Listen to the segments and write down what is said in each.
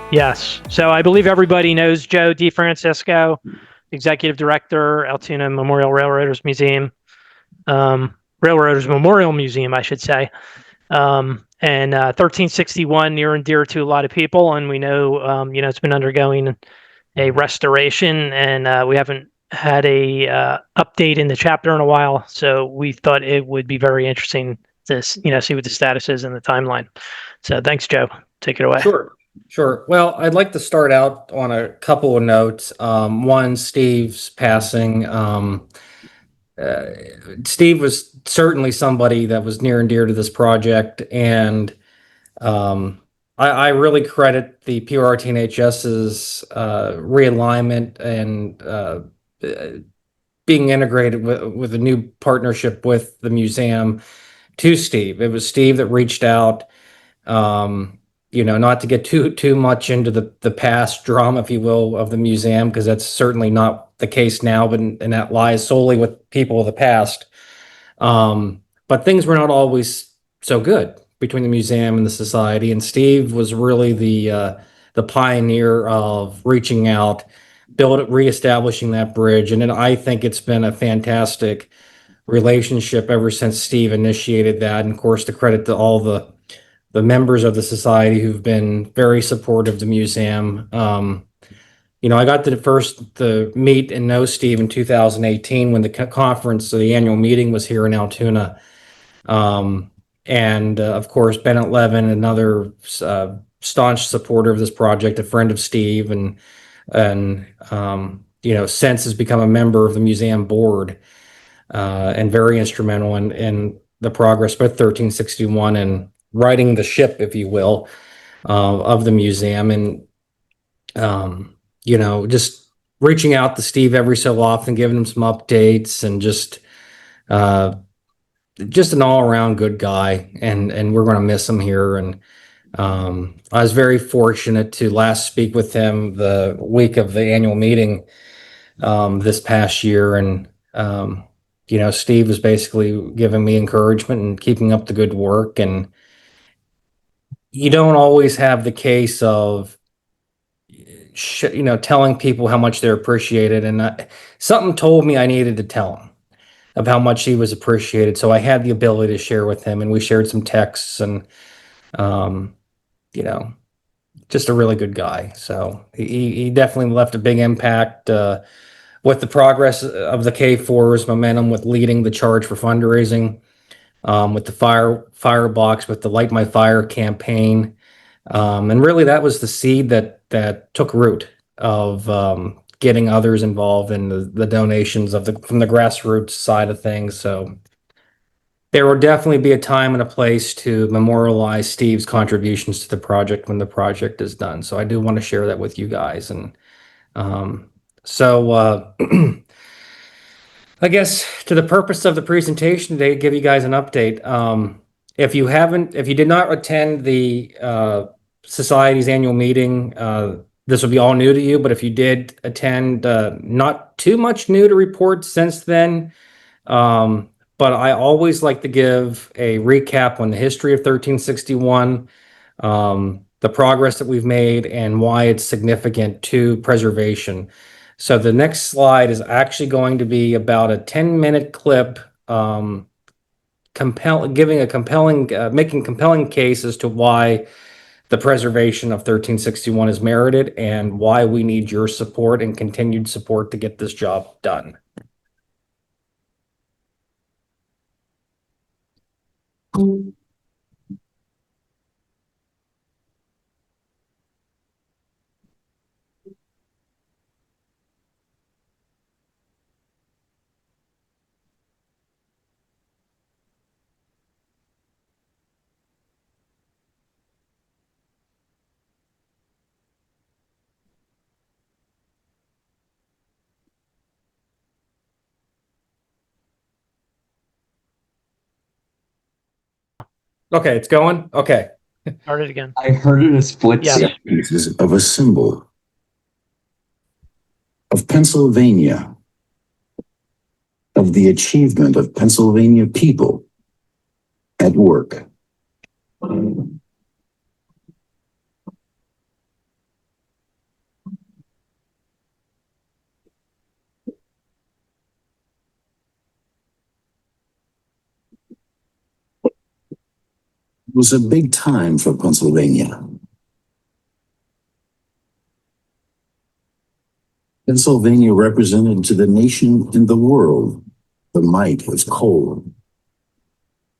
Yes. So I believe everybody knows Joe DeFrancesco, Executive Director, Altoona Memorial Railroaders Museum, Railroaders Memorial Museum, I should say. And 1361 near and dear to a lot of people, and we know, it's been undergoing a restoration, and we haven't had a update in the chapter in a while. So we thought it would be very interesting to see what the status is in the timeline. So thanks, Joe. Take it away. Sure. Well, I'd like to start out on a couple of notes. One, Steve's passing. Steve was certainly somebody that was near and dear to this project, and I really credit the PRRT&HS's realignment and being integrated with a new partnership with the museum to Steve. It was Steve that reached out. Not to get too much into the past drama, if you will, of the museum, because that's certainly not the case now, and that lies solely with people of the past. But things were not always so good between the museum and the society, and Steve was really the pioneer of reaching out, reestablishing that bridge, and then I think it's been a fantastic relationship ever since Steve initiated that. And of course, the credit to all the members of the society who've been very supportive of the museum. I got to meet and know Steve in 2018 when the conference, the annual meeting, was here in Altoona. Of course, Bennett Levin, another staunch supporter of this project, a friend of Steve, and since has become a member of the museum board, and very instrumental in the progress of 1361 and righting the ship, if you will, of the museum. And just reaching out to Steve every so often, giving him some updates, and just an all-around good guy, and we're going to miss him here. And I was very fortunate to last speak with him the week of the annual meeting this past year, and Steve was basically giving me encouragement and keeping up the good work. And you don't always have the case of telling people how much they're appreciated, and something told me I needed to tell him of how much he was appreciated, so I had the ability to share with him, and we shared some texts, and just a really good guy. So he definitely left a big impact with the progress of the K4's momentum, with leading the charge for fundraising, with the firebox, with the Light My Fire campaign. And really that was the seed that took root of getting others involved in the donations from the grassroots side of things. So there will definitely be a time and a place to memorialize Steve's contributions to the project when the project is done. So I do want to share that with you guys. And I guess to the purpose of the presentation today, give you guys an update. If you did not attend the Society's annual meeting, this will be all new to you, but if you did attend, not too much new to report since then. But I always like to give a recap on the history of 1361, the progress that we've made, and why it's significant to preservation. So the next slide is actually going to be about a 10-minute clip, making compelling case as to why the preservation of 1361 is merited, and why we need your support and continued support to get this job done. Okay, it's going? Okay. Start it again. I heard it a split second. Pieces of a symbol of Pennsylvania, of the achievement of Pennsylvania people at work. was a big time for Pennsylvania. Pennsylvania represented to the nation and the world the might of coal,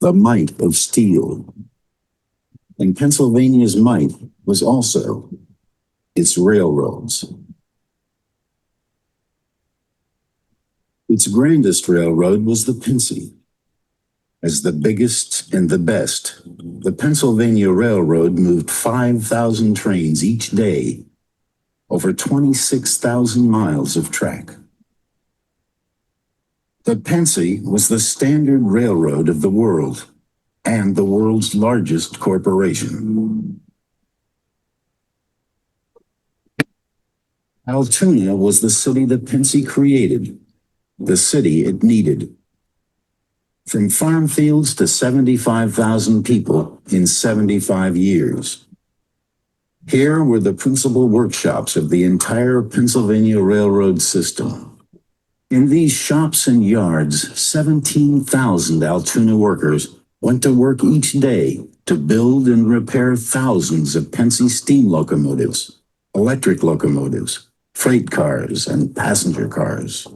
the might of steel. And Pennsylvania's might was also its railroads. Its grandest railroad was the Pennsy. As the biggest and the best, the Pennsylvania Railroad moved 5,000 trains each day over 26,000 miles of track. The Pennsy was the standard railroad of the world and the world's largest corporation. Altoona was the city the Pennsy created, the city it needed. From farm fields to 75,000 people in 75 years. Here were the principal workshops of the entire Pennsylvania Railroad system. In these shops and yards, 17,000 Altoona workers went to work each day to build and repair thousands of Pennsy steam locomotives, electric locomotives, freight cars, and passenger cars.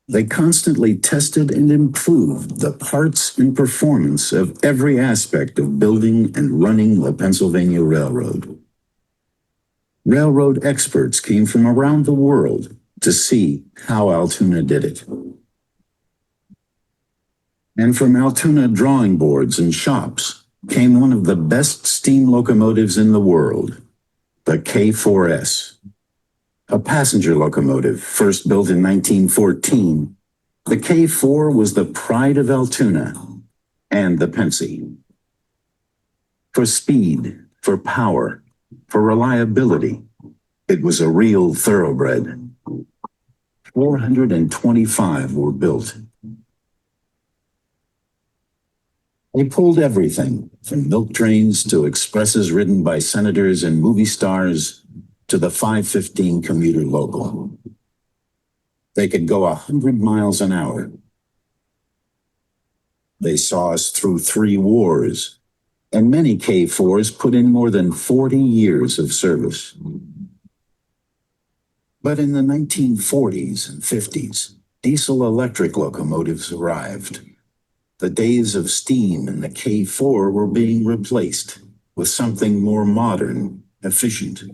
They constantly tested and improved the parts and performance of every aspect of building and running the Pennsylvania Railroad. Railroad experts came from around the world to see how Altoona did it. And from Altoona drawing boards and shops came one of the best steam locomotives in the world, the K4S. A passenger locomotive first built in 1914, the K4 was the pride of Altoona and the Pennsy. For speed, for power, for reliability, it was a real thoroughbred. 425 were built. They pulled everything from milk trains to expresses ridden by senators and movie stars to the 515 commuter local. They could go 100 miles an hour. They saw us through 3 wars, and many K4s put in more than 40 years of service. But in the 1940s and 50s, diesel-electric locomotives arrived. The days of steam in the K4 were being replaced with something more modern, efficient,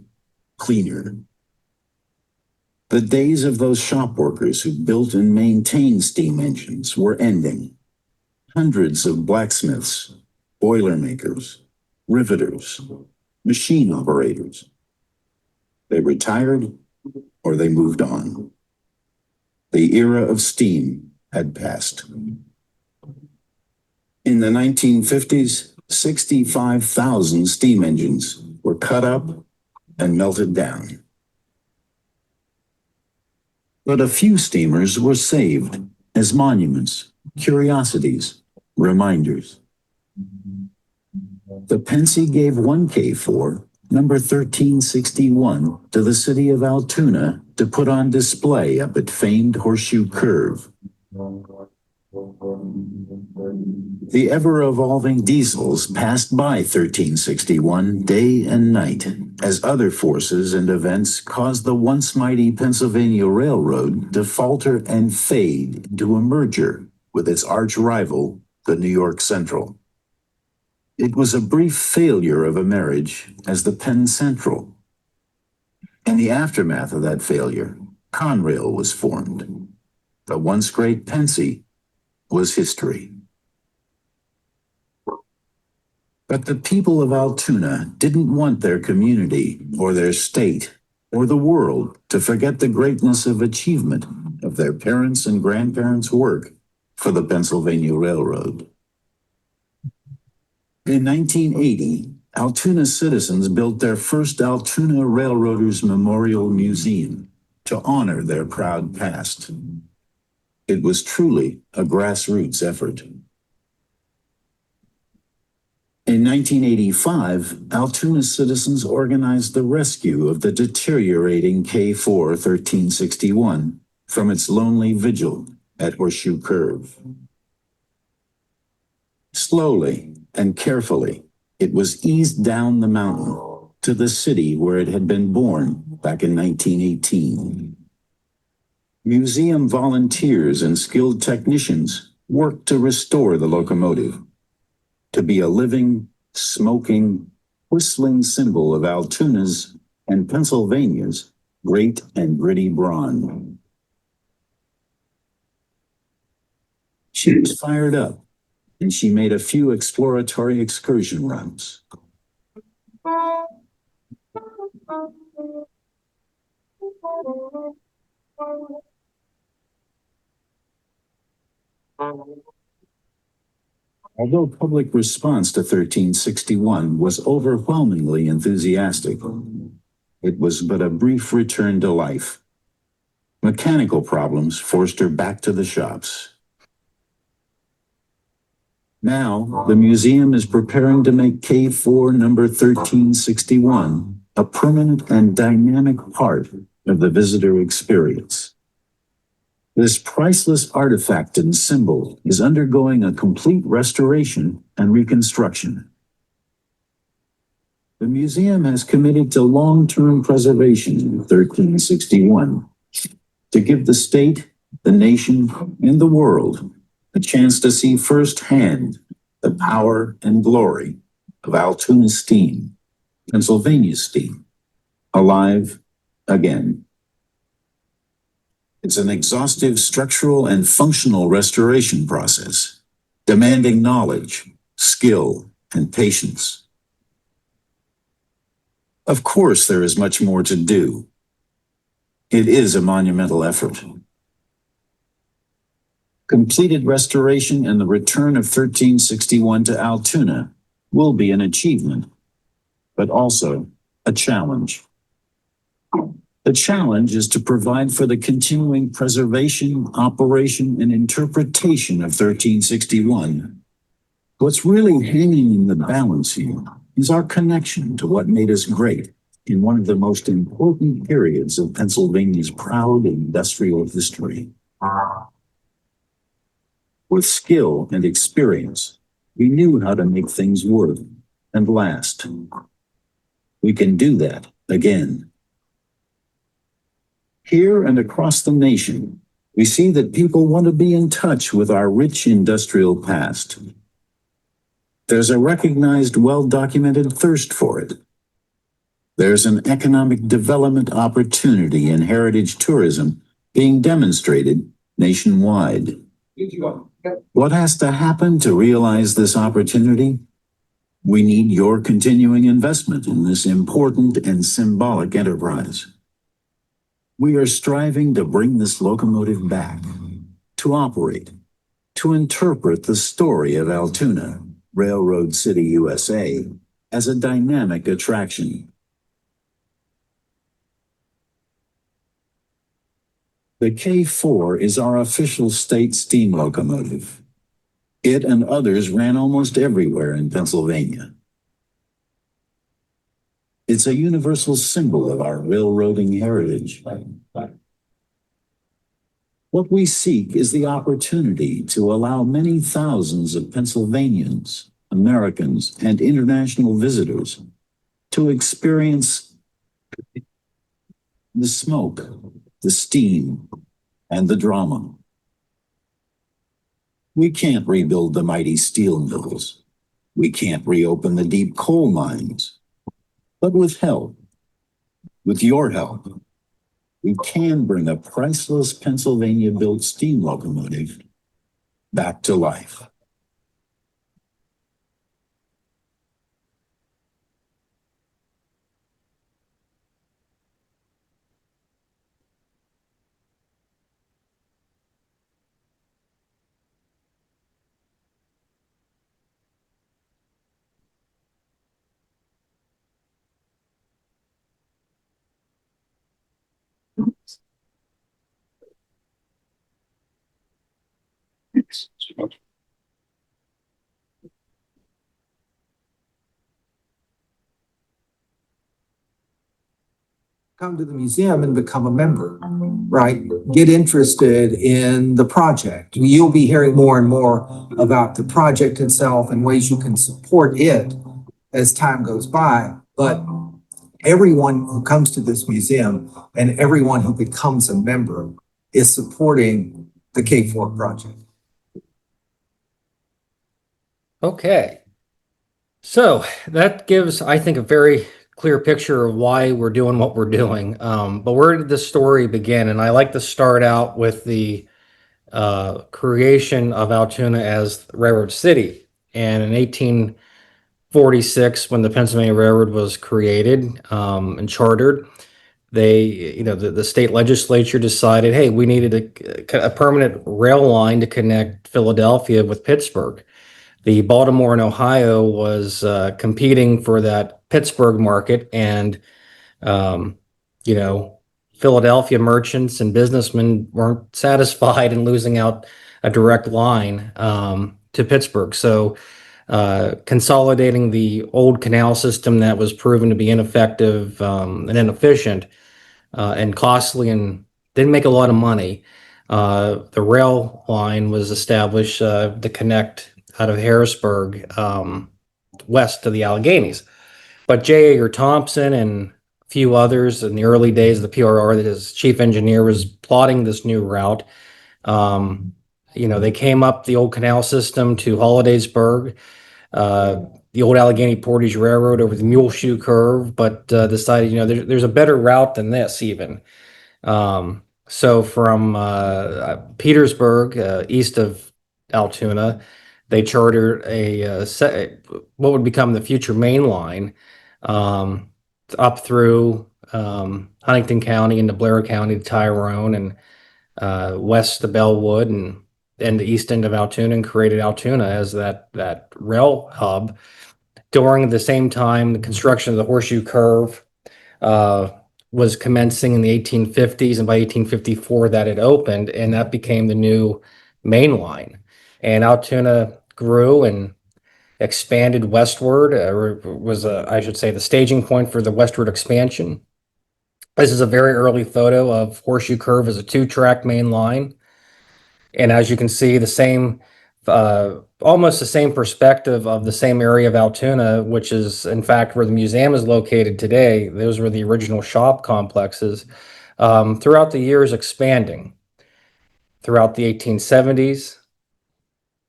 cleaner. The days of those shop workers who built and maintained steam engines were ending. Hundreds of blacksmiths, boilermakers, riveters, machine operators. They retired or they moved on. The era of steam had passed. In the 1950s, 65,000 steam engines were cut up and melted down. But a few steamers were saved as monuments, curiosities, reminders. The Pennsy gave one K4, number 1361, to the city of Altoona to put on display up at famed Horseshoe Curve. The ever-evolving diesels passed by 1361 day and night as other forces and events caused the once mighty Pennsylvania Railroad to falter and fade into a merger with its arch-rival, the New York Central. It was a brief failure of a marriage as the Penn Central. In the aftermath of that failure, Conrail was formed. The once great Pennsy was history. But the people of Altoona didn't want their community or their state or the world to forget the greatness of achievement of their parents' and grandparents' work for the Pennsylvania Railroad. In 1980, Altoona citizens built their first Altoona Railroaders Memorial Museum to honor their proud past. It was truly a grassroots effort. In 1985, Altoona citizens organized the rescue of the deteriorating K4 1361 from its lonely vigil at Horseshoe Curve. Slowly, and carefully, it was eased down the mountain to the city where it had been born back in 1918. Museum volunteers and skilled technicians worked to restore the locomotive to be a living, smoking, whistling symbol of Altoona's and Pennsylvania's great and gritty brawn. She was fired up, and she made a few exploratory excursion runs. Although public response to 1361 was overwhelmingly enthusiastic, it was but a brief return to life. Mechanical problems forced her back to the shops. Now, the museum is preparing to make K4 number 1361 a permanent and dynamic part of the visitor experience. This priceless artifact and symbol is undergoing a complete restoration and reconstruction. The museum has committed to long-term preservation in 1361 to give the state, the nation, and the world a chance to see firsthand the power and glory of Altoona steam, Pennsylvania steam, alive again. It's an exhaustive structural and functional restoration process, demanding knowledge, skill, and patience. Of course, there is much more to do. It is a monumental effort. Completed restoration and the return of 1361 to Altoona will be an achievement, but also a challenge. The challenge is to provide for the continuing preservation, operation, and interpretation of 1361. What's really hanging in the balance here is our connection to what made us great in one of the most important periods of Pennsylvania's proud industrial history. With skill and experience, we knew how to make things work and last. We can do that again. Here and across the nation, we see that people want to be in touch with our rich industrial past. There's a recognized, well-documented thirst for it. There's an economic development opportunity in heritage tourism being demonstrated nationwide. What has to happen to realize this opportunity? We need your continuing investment in this important and symbolic enterprise. We are striving to bring this locomotive back, to operate, to interpret the story of Altoona, Railroad City, USA, as a dynamic attraction. The K4 is our official state steam locomotive. It and others ran almost everywhere in Pennsylvania. It's a universal symbol of our railroading heritage. What we seek is the opportunity to allow many thousands of Pennsylvanians, Americans, and international visitors to experience the smoke, the steam, and the drama. We can't rebuild the mighty steel mills. We can't reopen the deep coal mines. But with help, with your help, we can bring a priceless Pennsylvania-built steam locomotive back to life. come to the museum and become a member, right? Get interested in the project. You'll be hearing more and more about the project itself and ways you can support it as time goes by. But everyone who comes to this museum and everyone who becomes a member is supporting the K4 project. Okay. So that gives, I think, a very clear picture of why we're doing what we're doing. But where did this story begin? And I like to start out with the creation of Altoona as Railroad City. And in 1846, when the Pennsylvania Railroad was created and chartered, the state legislature decided, hey, we needed a permanent rail line to connect Philadelphia with Pittsburgh. The Baltimore and Ohio was competing for that Pittsburgh market, and um, Philadelphia merchants and businessmen weren't satisfied in losing out a direct line to Pittsburgh. So consolidating the old canal system that was proven to be ineffective and inefficient and costly and didn't make a lot of money. The rail line was established to connect out of Harrisburg west to the Alleghenies. But J. Edgar Thompson and a few others in the early days of the PRR, that his chief engineer was plotting this new route. They came up the old canal system to Hollidaysburg, the old Allegheny Portage Railroad over the Muleshoe Curve, but decided, there's a better route than this even. So from Petersburg, east of Altoona, they chartered what would become the future main line up through Huntington County into Blair County to Tyrone and west to Bellwood and the east end of Altoona, and created Altoona as that rail hub. During the same time, the construction of the Horseshoe Curve was commencing in the 1850s, and by 1854 that it opened, and that became the new main line. And Altoona grew and expanded westward, I should say, the staging point for the westward expansion. This is a very early photo of Horseshoe Curve as a two-track main line. And as you can see, almost the same perspective of the same area of Altoona, which is in fact where the museum is located today. Those were the original shop complexes, throughout the years expanding. Throughout the 1870s,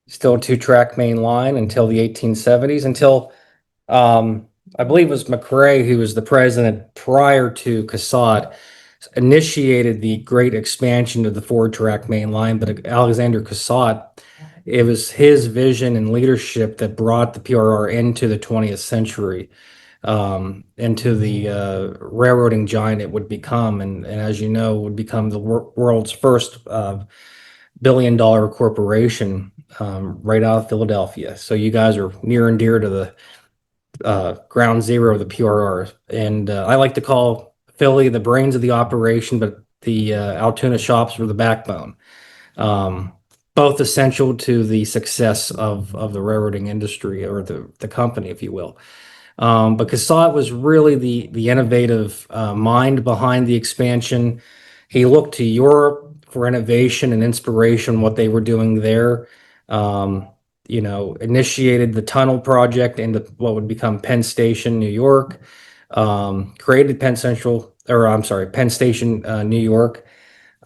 still a two-track main line until the 1870s, until I believe it was McRae, who was the president prior to Cassatt, initiated the great expansion of the four-track main line. But Alexander Cassatt, it was his vision and leadership that brought the PRR into the 20th century, into the railroading giant it would become, and as you know, would become the world's first billion-dollar corporation right out of Philadelphia. So you guys are near and dear to the ground zero of the PRR, and I like to call Philly the brains of the operation, but the Altoona shops were the backbone. Both essential to the success of the railroading industry, or the company, if you will. But Cassatt was really the innovative mind behind the expansion. He looked to Europe for innovation and inspiration, what they were doing there. Initiated the tunnel project into what would become Penn Station, New York. Created Penn Station, New York.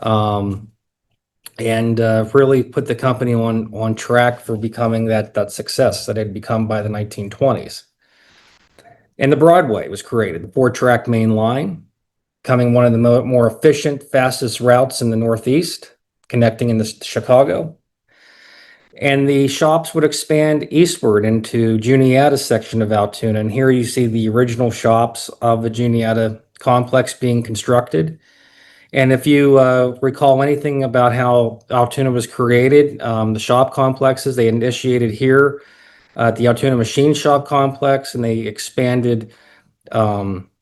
And really put the company on track for becoming that success that it had become by the 1920s. And the Broadway was created, the four-track main line, becoming one of the more efficient, fastest routes in the Northeast, connecting into Chicago. And the shops would expand eastward into Juniata section of Altoona. And here you see the original shops of the Juniata complex being constructed. And if you recall anything about how Altoona was created, the shop complexes, they initiated here at the Altoona Machine Shop Complex, and they expanded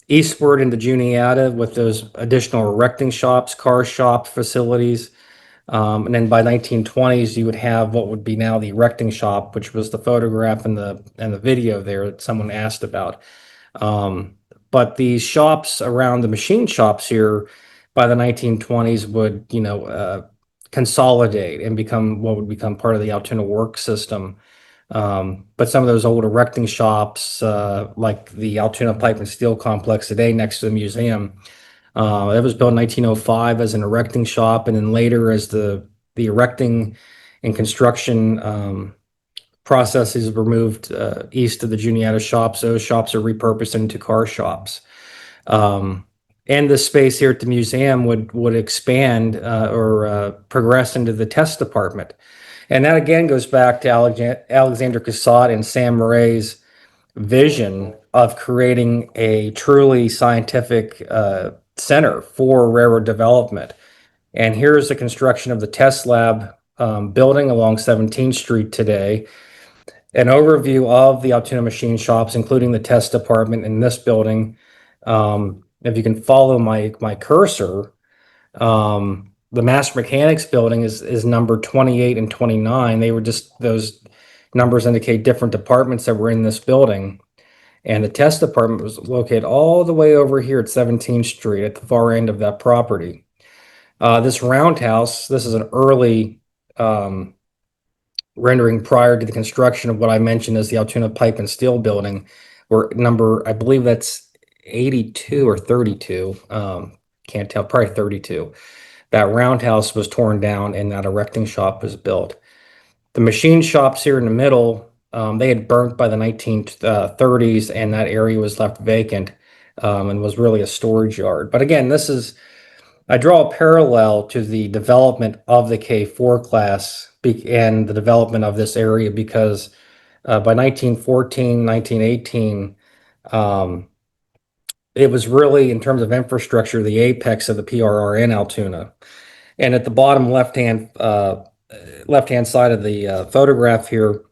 eastward into Juniata with those additional erecting shops, car shop facilities. And then by 1920s, you would have what would be now the erecting shop, which was the photograph and the video there that someone asked about. but these shops around the machine shops here by the 1920s would, consolidate and become what would become part of the Altoona work system. But some of those old erecting shops, like the Altoona Pipe and Steel Complex today next to the museum, that was built in 1905 as an erecting shop, and then later as the erecting and construction processes were moved east of the Juniata shops. Those shops are repurposed into car shops. And the space here at the museum would expand or progress into the test department. And that again goes back to Alexander Cassatt and Sam Murray's vision of creating a truly scientific center for railroad development. And here's the construction of the test lab building along 17th Street today. An overview of the Altoona machine shops, including the test department in this building. If you can follow my cursor, the Master Mechanics building is number 28 and 29. They were just, those numbers indicate different departments that were in this building. And the test department was located all the way over here at 17th Street at the far end of that property. This roundhouse, this is an early rendering prior to the construction of what I mentioned as the Altoona Pipe and Steel building, or number, I believe that's 82 or 32. Can't tell, probably 32. That roundhouse was torn down and that erecting shop was built. The machine shops here in the middle, they had burnt by the 1930s, and that area was left vacant and was really a storage yard. But again, I draw a parallel to the development of the K4 class and the development of this area because by 1914, 1918, it was really, in terms of infrastructure, the apex of the PRR in Altoona. And at the bottom left-hand side of the photograph here,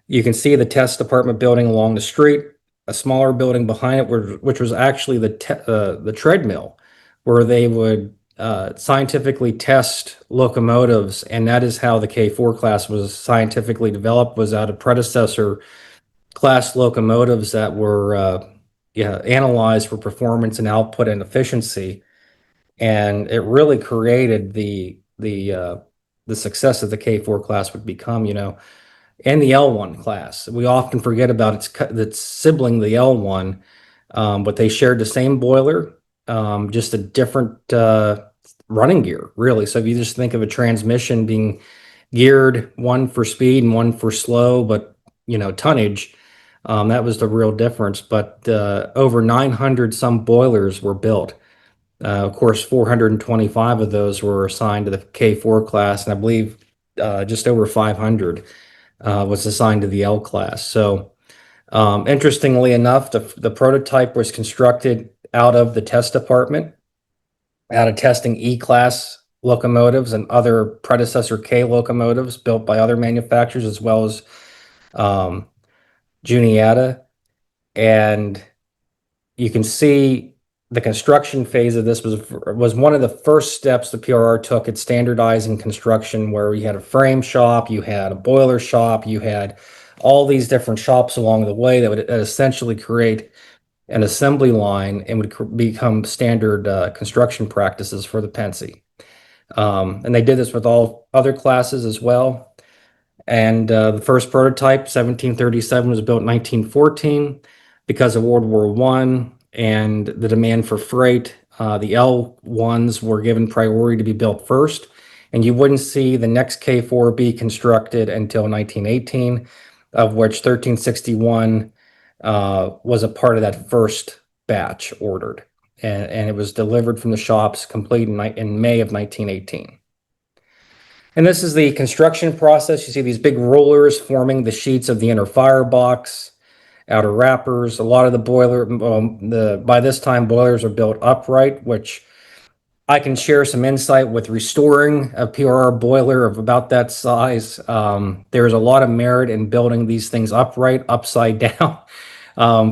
you can see the test department building along the street, a smaller building behind it, which was actually the treadmill, where they would scientifically test locomotives, and that is how the K4 class was scientifically developed, was out of predecessor class locomotives that were analyzed for performance and output and efficiency. And it really created the success that the K4 class would become, and the L1 class. We often forget about its sibling, the L1, but they shared the same boiler, just a different running gear, really. So if you just think of a transmission being geared, one for speed and one for slow, but tonnage, that was the real difference. But over 900 some boilers were built. Of course, 425 of those were assigned to the K4 class, and I believe just over 500 was assigned to the L class. So interestingly enough, the prototype was constructed out of the test department, out of testing E-class locomotives and other predecessor K locomotives built by other manufacturers, as well as Juniata. And you can see the construction phase of this was one of the first steps the PRR took at standardizing construction, where you had a frame shop, you had a boiler shop, you had all these different shops along the way that would essentially create an assembly line and would become standard construction practices for the Pennsy. And they did this with all other classes as well. And the first prototype, 1737, was built in 1914. Because of World War I and the demand for freight, the L1s were given priority to be built first, and you wouldn't see the next K4 be constructed until 1918, of which 1361 was a part of that first batch ordered, and it was delivered from the shops complete in May of 1918. And this is the construction process. You see these big rollers forming the sheets of the inner firebox, outer wrappers. A lot of the boiler, by this time, boilers are built upright, which I can share some insight with restoring a PRR boiler of about that size. There's a lot of merit in building these things upright, upside down,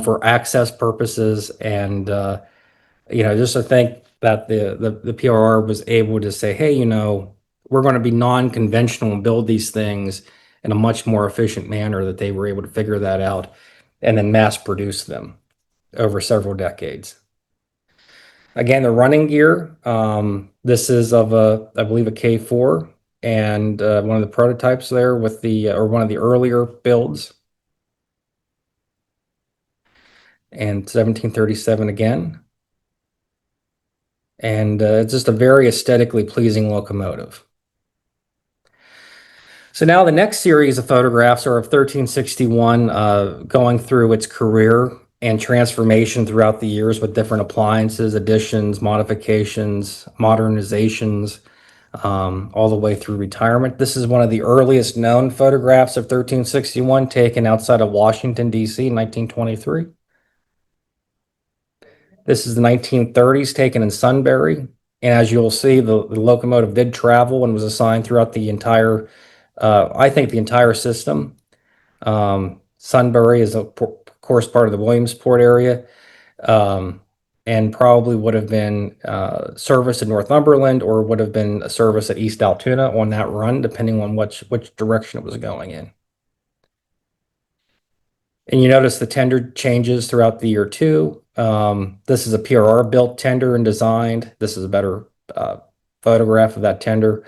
for access purposes. And, just to think that the PRR was able to say, hey, we're going to be non-conventional and build these things in a much more efficient manner, that they were able to figure that out and then mass produce them over several decades. Again, the running gear. This is of I believe, a K4, and one of the prototypes there with the, or one of the earlier builds. And 1737 again. And it's just a very aesthetically pleasing locomotive. So now the next series of photographs are of 1361, going through its career and transformation throughout the years with different appliances, additions, modifications, modernizations, all the way through retirement. This is one of the earliest known photographs of 1361 taken outside of Washington, D.C. in 1923. This is the 1930s taken in Sunbury. And as you'll see, the locomotive did travel and was assigned throughout the entire, I think, the entire system. Sunbury is, of course, part of the Williamsport area, and probably would have been service in Northumberland, or would have been a service at East Altoona on that run, depending on which direction it was going in. And you notice the tender changes throughout the year too. This is a PRR built tender and designed. This is a better photograph of that tender.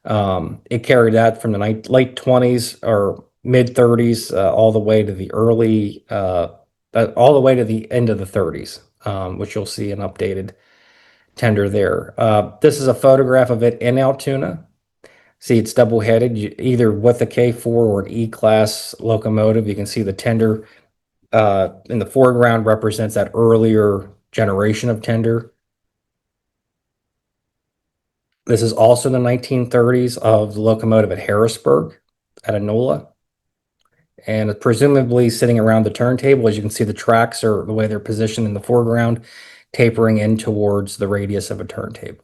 It carried that from the late 20s or mid 30s all the way to the early, all the way to the end of the 30s, which you'll see an updated tender there. This is a photograph of it in Altoona. See, it's double-headed, either with a K4 or an E-class locomotive. You can see the tender in the foreground represents that earlier generation of tender. This is also the 1930s of the locomotive at Harrisburg at Enola. And presumably sitting around the turntable, as you can see, the tracks are the way they're positioned in the foreground, tapering in towards the radius of a turntable.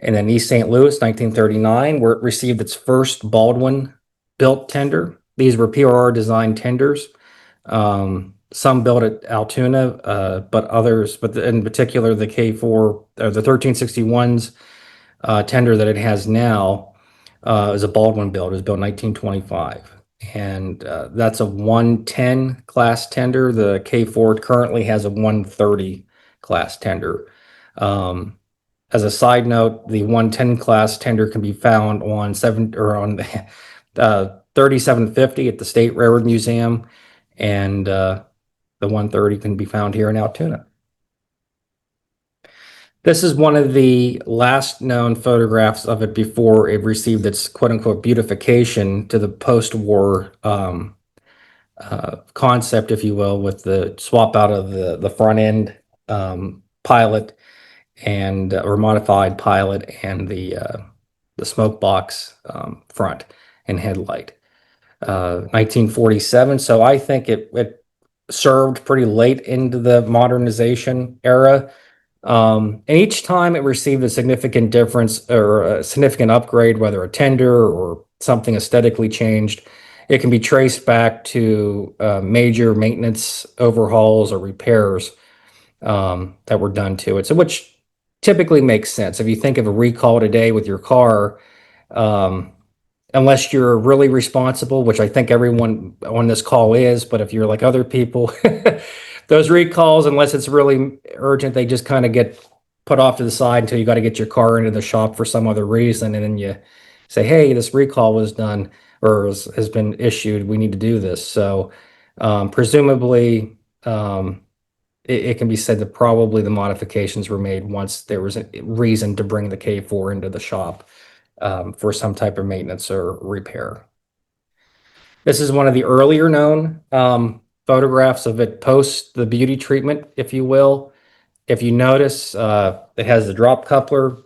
And then East St. Louis, 1939, where it received its first Baldwin built tender. These were PRR designed tenders. Some built at Altoona, but others, but in particular the K4 or the 1361's tender that it has now is a Baldwin build. It was built in 1925. And that's a 110 class tender. The K4 currently has a 130 class tender. As a side note, the 110 class tender can be found on 3750 at the State Railroad Museum, and the 130 can be found here in Altoona. This is one of the last known photographs of it before it received its quote-unquote beautification to the post-war concept, if you will, with the swap out of the front end pilot and or modified pilot and the smoke box front and headlight. 1947. So I think it served pretty late into the modernization era. And each time it received a significant difference or a significant upgrade, whether a tender or something aesthetically changed, it can be traced back to major maintenance overhauls or repairs that were done to it. So which typically makes sense. If you think of a recall today with your car, unless you're really responsible, which I think everyone on this call is, but if you're like other people, those recalls, unless it's really urgent, they just kind of get put off to the side until you got to get your car into the shop for some other reason. And then you say, hey, this recall was done or has been issued. We need to do this. So presumably, it can be said that probably the modifications were made once there was a reason to bring the K4 into the shop for some type of maintenance or repair. This is one of the earlier known photographs of it post the beauty treatment, if you will. If you notice, it has the drop coupler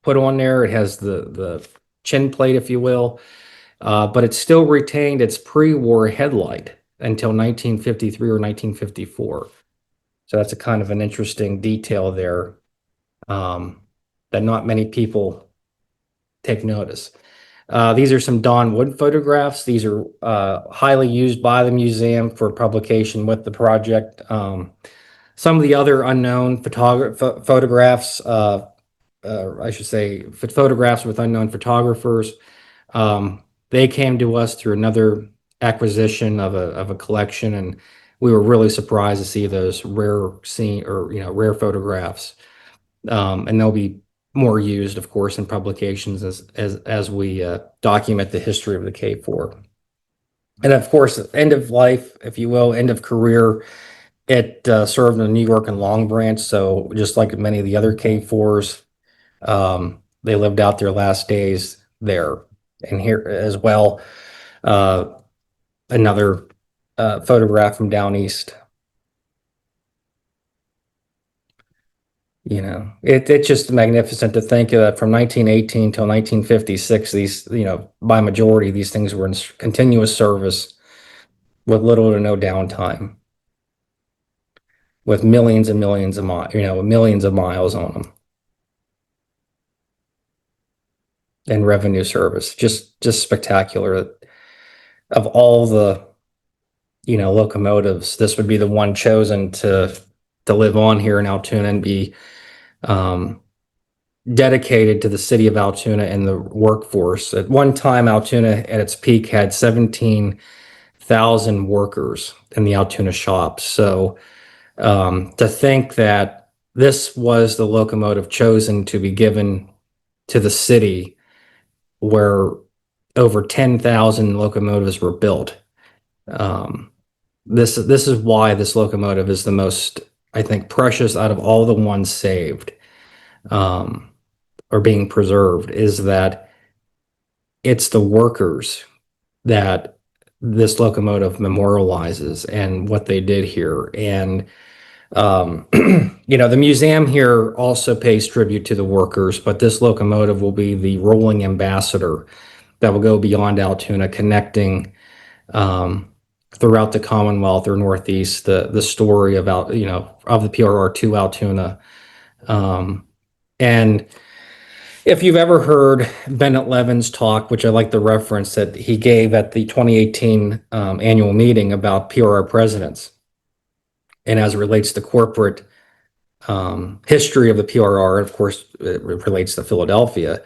put on there. It has the chin plate, if you will, but it still retained its pre-war headlight until 1953 or 1954. So that's a kind of an interesting detail there that not many people take notice. These are some Don Wood photographs. These are highly used by the museum for publication with the project. Some of the other unknown photographs, I should say, photographs with unknown photographers, they came to us through another acquisition of a collection, and we were really surprised to see those rare rare photographs. And they'll be more used, of course, in publications as we document the history of the K4. And of course, end of life, if you will, end of career, it served in New York and Long Branch. So just like many of the other K4s, they lived out their last days there. And here as well, another photograph from down east. You know, it's just magnificent to think that from 1918 till 1956, these, by majority, these things were in continuous service with little to no downtime, with millions and millions of millions of miles on them, and revenue service. Just spectacular. Of all the, locomotives, this would be the one chosen to live on here in Altoona and be dedicated to the city of Altoona and the workforce. At one time, Altoona at its peak had 17,000 workers in the Altoona shops. So to think that this was the locomotive chosen to be given to the city where over 10,000 locomotives were built. This is why this locomotive is the most, I think, precious out of all the ones saved. Or being preserved, is that it's the workers that this locomotive memorializes and what they did here. And, the museum here also pays tribute to the workers, but this locomotive will be the rolling ambassador that will go beyond Altoona, connecting throughout the Commonwealth or Northeast, the story about, of the PRR to Altoona. And if you've ever heard Bennett Levin's talk, which I like the reference that he gave at the 2018 annual meeting about PRR presidents, and as it relates to corporate history of the PRR, of course, it relates to Philadelphia,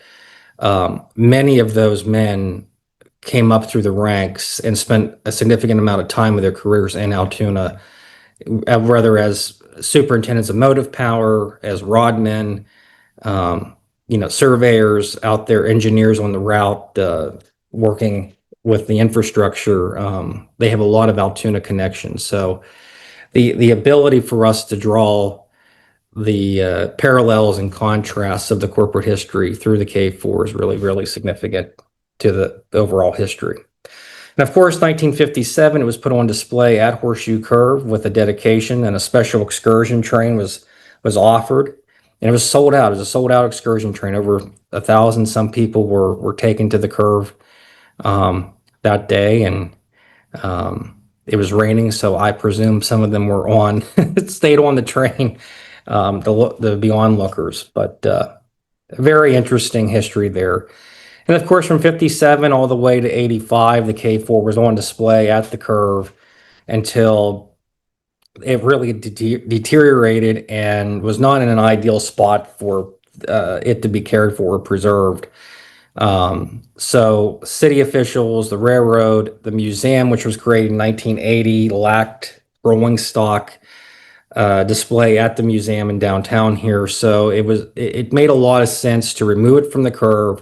many of those men came up through the ranks and spent a significant amount of time of their careers in Altoona, whether as superintendents of motive power, as rodmen, surveyors out there, engineers on the route, working with the infrastructure. They have a lot of Altoona connections. So the ability for us to draw the parallels and contrasts of the corporate history through the K4 is really, really significant to the overall history. And of course, 1957, it was put on display at Horseshoe Curve with a dedication, and a special excursion train was offered. And it was sold out. It was a sold out excursion train. Over 1,000 some people were taken to the curve that day, and it was raining, so I presume some of them were stayed on the train, the beyond lookers. But very interesting history there. And of course, from 57 all the way to 85, the K4 was on display at the curve until it really deteriorated and was not in an ideal spot for it to be cared for or preserved. So city officials, the railroad, the museum, which was created in 1980, lacked rolling stock display at the museum in downtown here. So it made a lot of sense to remove it from the curve,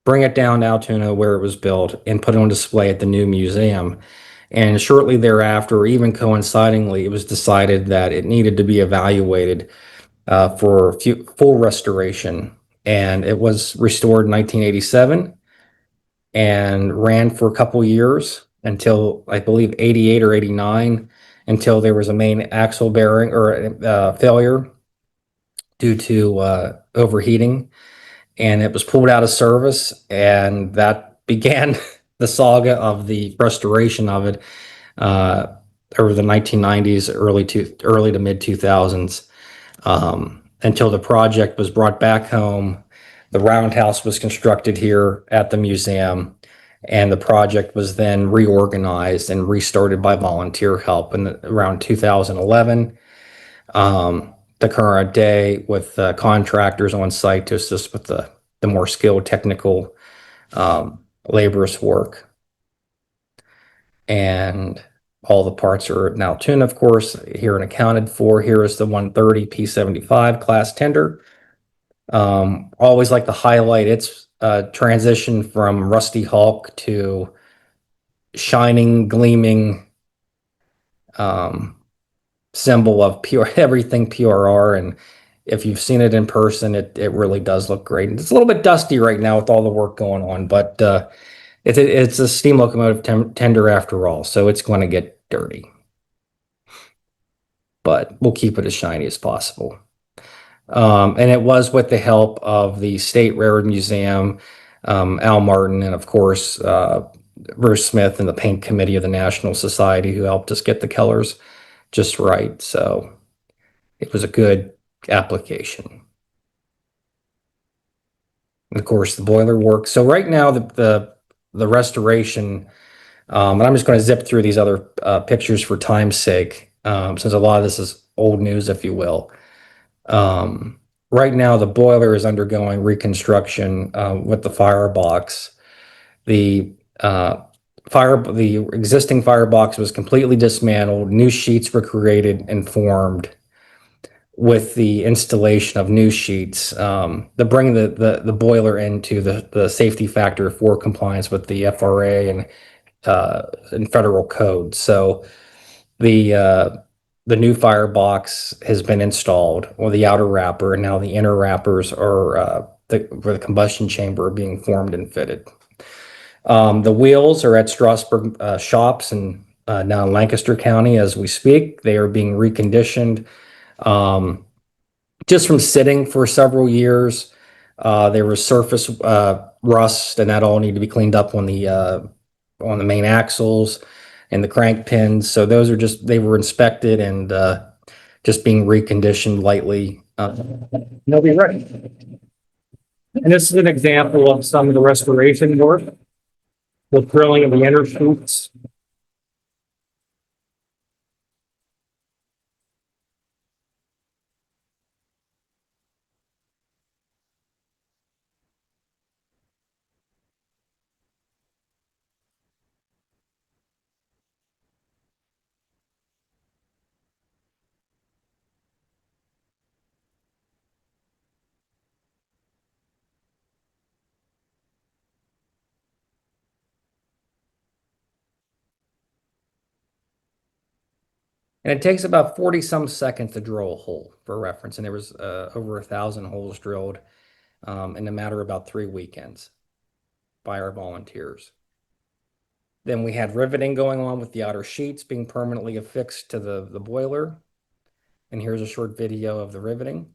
bring it down to Altoona where it was built, and put it on display at the new museum. And shortly thereafter, or even coincidingly, it was decided that it needed to be evaluated for full restoration. And it was restored in 1987 and ran for a couple years until, I believe, 88 or 89, until there was a main axle bearing or failure due to overheating. And it was pulled out of service, and that began the saga of the restoration of it over the 1990s, early to mid 2000s, until the project was brought back home. The roundhouse was constructed here at the museum, and the project was then reorganized and restarted by volunteer help in around 2011. The current day, with contractors on site to assist with the more skilled technical laborious work. And All the parts are in Altoona, of course, here and accounted for. Here is the 130 P75 class tender. Always like to highlight its transition from Rusty Hulk to shining, gleaming symbol of pure everything PRR. And if you've seen it in person, it really does look great. And it's a little bit dusty right now with all the work going on, but it's a steam locomotive tender after all, so it's going to get dirty. But we'll keep it as shiny as possible. And it was with the help of the State Railroad Museum, Al Martin, and of course, Bruce Smith and the paint committee of the National Society who helped us get the colors just right. So it was a good application. And of course, the boiler works. So right now, the restoration, and I'm just going to zip through these other pictures for time's sake, since a lot of this is old news, if you will. Right now, the boiler is undergoing reconstruction with the firebox. The existing firebox was completely dismantled. New sheets were created and formed with the installation of new sheets to bring the boiler into the safety factor for compliance with the FRA and federal code. So the new firebox has been installed, or the outer wrapper, and now the inner wrappers are where the combustion chamber are being formed and fitted. The wheels are at Strasburg shops and now in Lancaster County as we speak. They are being reconditioned. Just from sitting for several years, there was surface rust, and that all needed to be cleaned up on the main axles and the crank pins. So those are they were inspected and just being reconditioned lightly. They'll be ready. And this is an example of some of the restoration work, the drilling of the inner chutes. And it takes about 40 some seconds to drill a hole, for reference. And there was over 1,000 holes drilled in a matter of about 3 weekends by our volunteers. Then we had riveting going on with the outer sheets being permanently affixed to the boiler. And here's a short video of the riveting.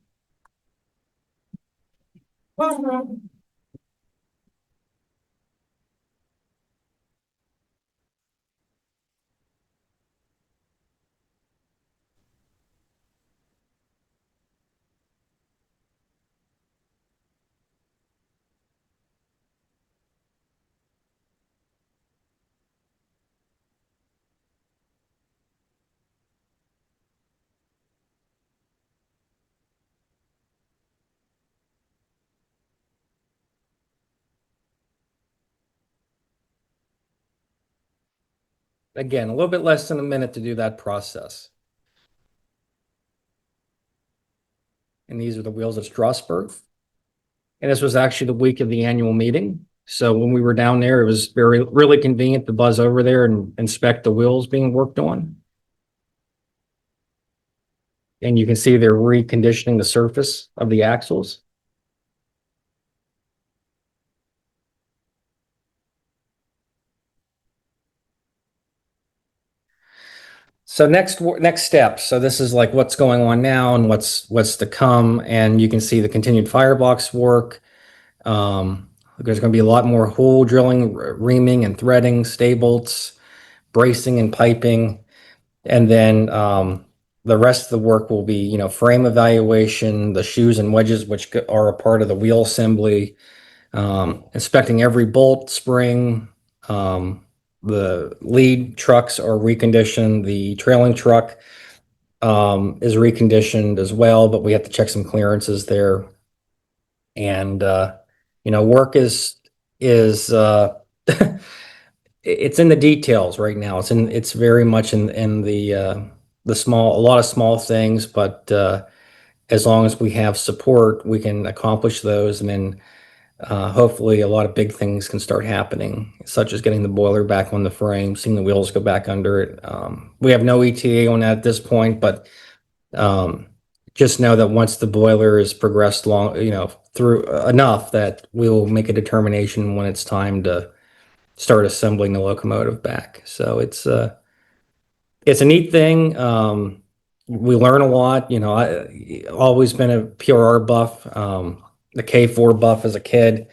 Again, a little bit less than a minute to do that process. And these are the wheels at Strasburg. And this was actually the week of the annual meeting. So when we were down there, it was really convenient to buzz over there and inspect the wheels being worked on. And you can see they're reconditioning the surface of the axles. So next step. So this is like what's going on now and what's to come. And you can see the continued firebox work. There's going to be a lot more hole drilling, reaming and threading, stay bolts, bracing and piping. And then the rest of the work will be, frame evaluation, the shoes and wedges, which are a part of the wheel assembly, inspecting every bolt, spring. The lead trucks are reconditioned. The trailing truck is reconditioned as well, but we have to check some clearances there. And work is it's in the details right now. It's very much in the small, a lot of small things, but as long as we have support, we can accomplish those, and then hopefully a lot of big things can start happening, such as getting the boiler back on the frame, seeing the wheels go back under it. We have no ETA on that at this point, but um, just know that once the boiler is progressed long, through enough, that we will make a determination when it's time to start assembling the locomotive back. So it's a neat thing. We learn a lot. I always been a PRR buff, the K4 buff as a kid,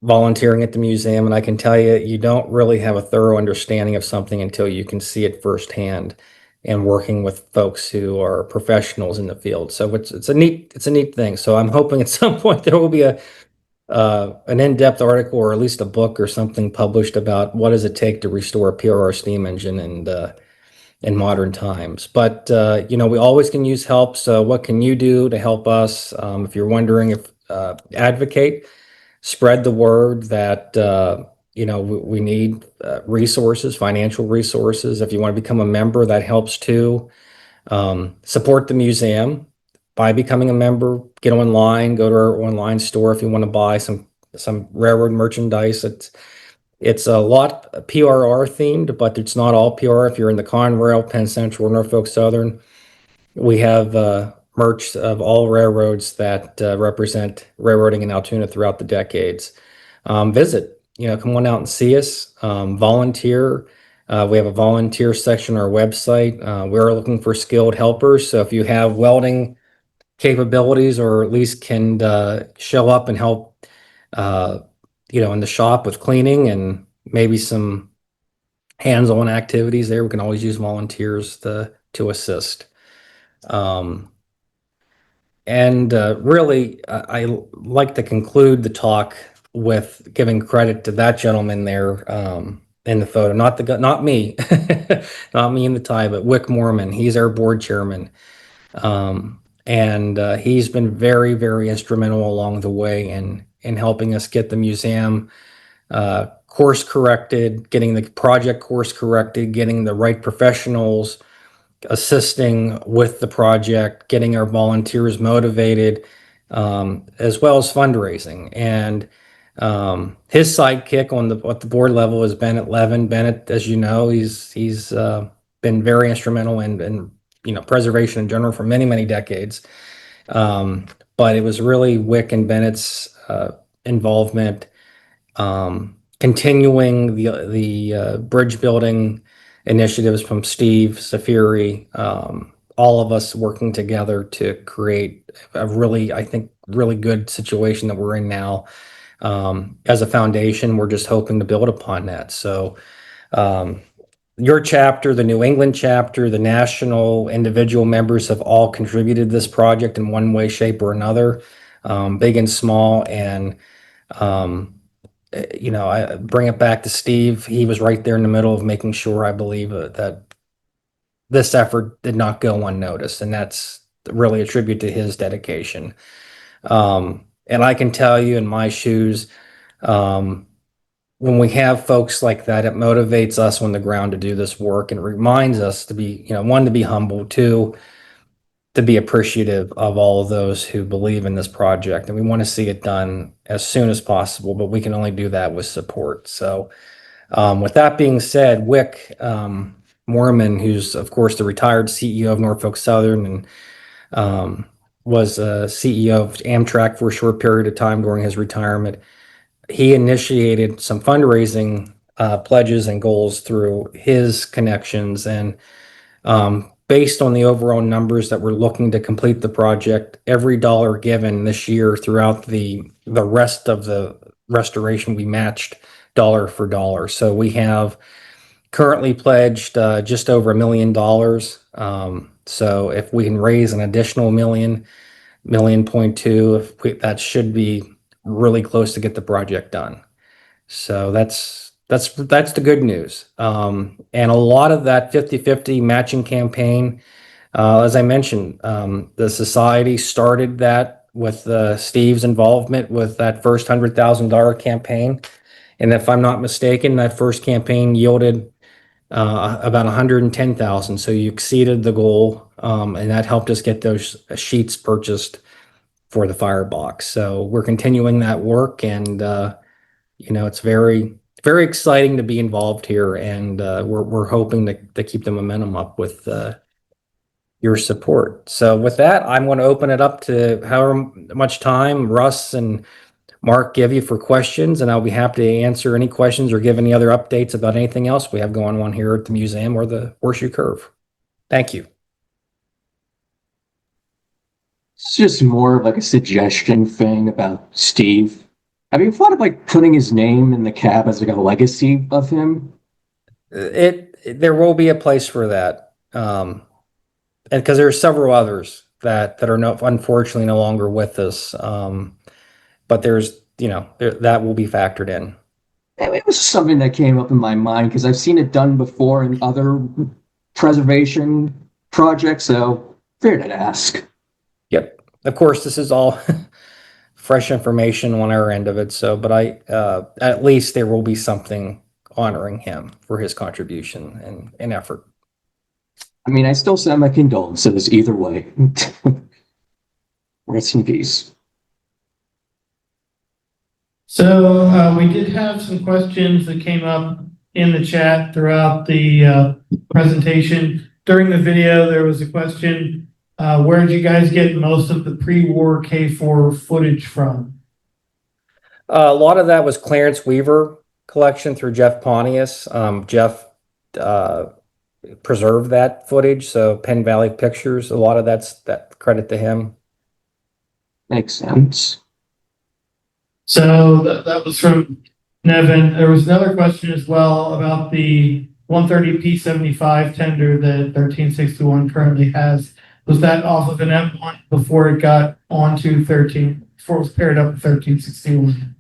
volunteering at the museum, and I can tell you, you don't really have a thorough understanding of something until you can see it firsthand and working with folks who are professionals in the field. So it's a neat thing. So I'm hoping at some point there will be an in-depth article or at least a book or something published about what does it take to restore a PRR steam engine and in modern times. But we always can use help. So what can you do to help us? If you're wondering, if advocate, spread the word that we need resources, financial resources. If you want to become a member, that helps too. Support the museum by becoming a member. Get online, go to our online store if you want to buy some railroad merchandise. It's a lot PRR themed, but it's not all PRR. If you're in the Conrail, Penn Central, Norfolk Southern, we have merch of all railroads that represent railroading in Altoona throughout the decades. Visit, come on out and see us. Volunteer. We have a volunteer section on our website. We're looking for skilled helpers. So if you have welding capabilities, or at least can show up and help, in the shop with cleaning and maybe some hands-on activities there, we can always use volunteers to assist. Really, I like to conclude the talk with giving credit to that gentleman there in the photo, not me, not me in the tie, but Wick Mormon. He's our board chairman, and he's been very, very instrumental along the way in helping us get the museum course corrected, getting the project course corrected, getting the right professionals assisting with the project, getting our volunteers motivated, as well as fundraising. And his sidekick at the board level is Bennett Levin. Bennett, as you know, he's been very instrumental in preservation in general for many, many decades. But it was really Wick and Bennett's involvement, continuing the bridge building initiatives from Steve Safiri, all of us working together to create a really, I think, really good situation that we're in now. As a foundation, we're just hoping to build upon that. So your chapter, the New England chapter, the national individual members have all contributed to this project in one way, shape, or another, big and small. And I bring it back to Steve. He was right there in the middle of making sure, I believe, that this effort did not go unnoticed, and that's really a tribute to his dedication. And I can tell you, in my shoes, when we have folks like that, it motivates us on the ground to do this work, and it reminds us to be, one, to be humble, two, to be appreciative of all of those who believe in this project. And we want to see it done as soon as possible, but we can only do that with support. So with that being said, Wick Mormon, who's of course the retired CEO of Norfolk Southern and was CEO of Amtrak for a short period of time during his retirement, he initiated some fundraising pledges and goals through his connections. And based on the overall numbers that we're looking to complete the project, every dollar given this year throughout the rest of the restoration, we matched dollar for dollar. So we have currently pledged just over $1 million. So if we can raise an additional $1.2 million, that should be really close to get the project done. So that's the good news. And a lot of that 50-50 matching campaign, as I mentioned, the society started that with Steve's involvement with that first $100,000 campaign. And if I'm not mistaken, that first campaign yielded about 110,000. So you exceeded the goal, and that helped us get those sheets purchased for the firebox. So we're continuing that work, and it's very, very exciting to be involved here, and we're hoping to keep the momentum up with your support. So with that, I'm going to open it up to however much time Russ and Mark give you for questions, and I'll be happy to answer any questions or give any other updates about anything else we have going on here at the museum or the Horseshoe Curve. Thank you. It's just more of like a suggestion thing about Steve. Have you thought of like putting his name in the cab as like a legacy of him? There will be a place for that, and because there are several others that are unfortunately no longer with us, but there's that will be factored in. It was something that came up in my mind because I've seen it done before in other preservation projects, so figured I'd ask. Yep. Of course, this is all fresh information on our end of it. So, but at least there will be something honoring him for his contribution and effort. I mean, I still send my condolences either way. Rest in peace. So we did have some questions that came up in the chat throughout the presentation. During the video, there was a question, where did you guys get most of the pre-war K4 footage from? A lot of that was Clarence Weaver collection through Jeff Pontius. Jeff preserved that footage, so Penn Valley Pictures, a lot of that credit to him. Makes sense. So that was from Nevin. There was another question as well about the 130P75 tender that 1361 currently has. Was that off of an M1 before it got onto before it was paired up with 1361?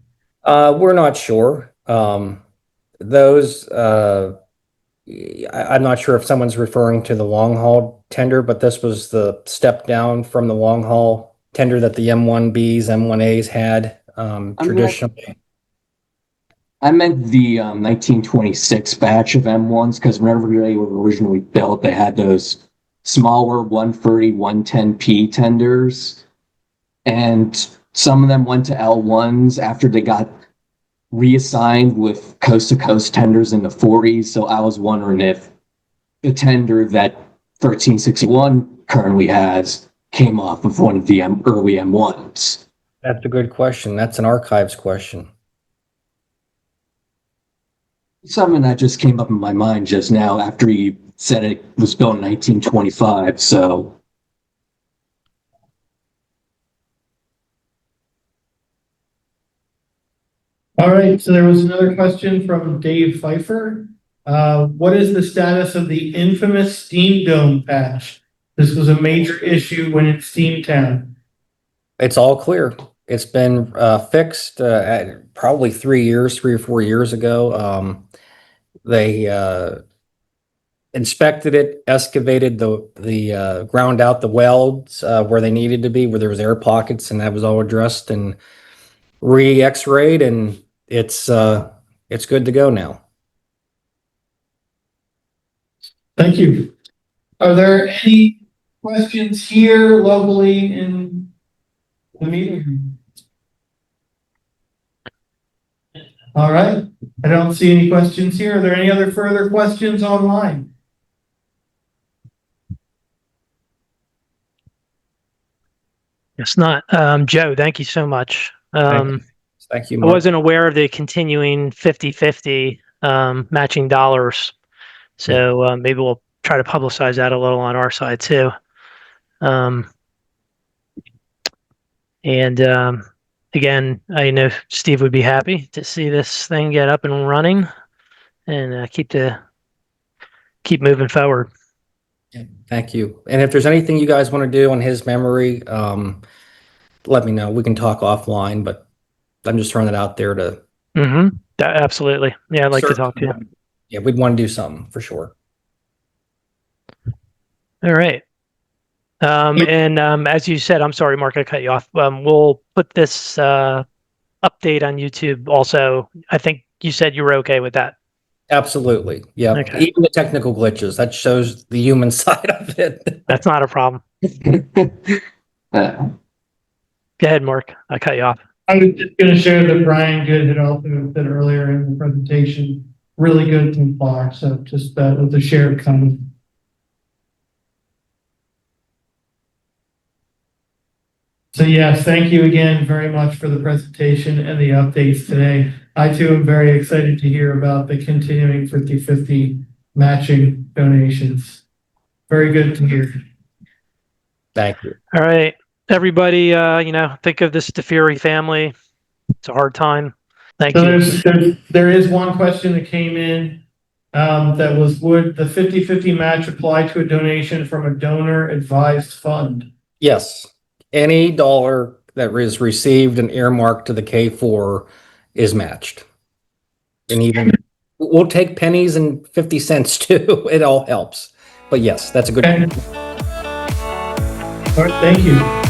We're not sure. Those I'm not sure if someone's referring to the long haul tender, but this was the step down from the long haul tender that the M1Bs, M1As had traditionally. I meant the 1926 batch of M1s because whenever they were originally built, they had those smaller 130, 110P tenders. And some of them went to L1s after they got reassigned with coast-to-coast tenders in the 40s. So I was wondering if the tender that 1361 currently has came off of one of the early M1s. That's a good question. That's an archives question. Something that just came up in my mind just now after he said it was built in 1925. So All right, so there was another question from Dave Pfeiffer. What is the status of the infamous Steam Dome patch? This was a major issue when in Steamtown. It's all clear. It's been fixed probably 3 or 4 years ago. They inspected it, excavated the ground out the welds where they needed to be, where there was air pockets, and that was all addressed and re-X-rayed, and it's good to go now. Thank you. Are there any questions here locally in the meeting? All right. I don't see any questions here. Are there any other further questions online? It's not. Joe, thank you so much. Thank you, I Mark. wasn't aware of the continuing 50-50 matching dollars. So maybe we'll try to publicize that a little on our side too. Again, I know Steve would be happy to see this thing get up and running and keep moving forward. Thank you. And if there's anything you guys want to do on his memory, let me know. We can talk offline, but I'm just throwing it out there to. Absolutely. Yeah, I'd like to talk to you. Yeah, we'd want to do something for sure. All right. As you said, I'm sorry, Mark, I cut you off. We'll put this update on YouTube also. I think you said you were okay with that. Absolutely. Yeah. Okay. Even the technical glitches, that shows the human side of it. That's not a problem. Uh, Go ahead, Mark. I cut you off. I was just going to share that Brian Good had also said earlier in the presentation, really good so far. So just with the shared comment. So yes, thank you again very much for the presentation and the updates today. I too am very excited to hear about the continuing 50-50 matching donations. Very good to hear. Thank you. All right, everybody. Think of this DeFury family. It's a hard time. Thank So you. there is one question that came in that was, would the 50-50 match apply to a donation from a donor advised fund? Yes. Any dollar that is received and earmarked to the K4 is matched. And even we'll take pennies and 50 cents too. It all helps. But yes, that's a good. Okay. All right, thank you.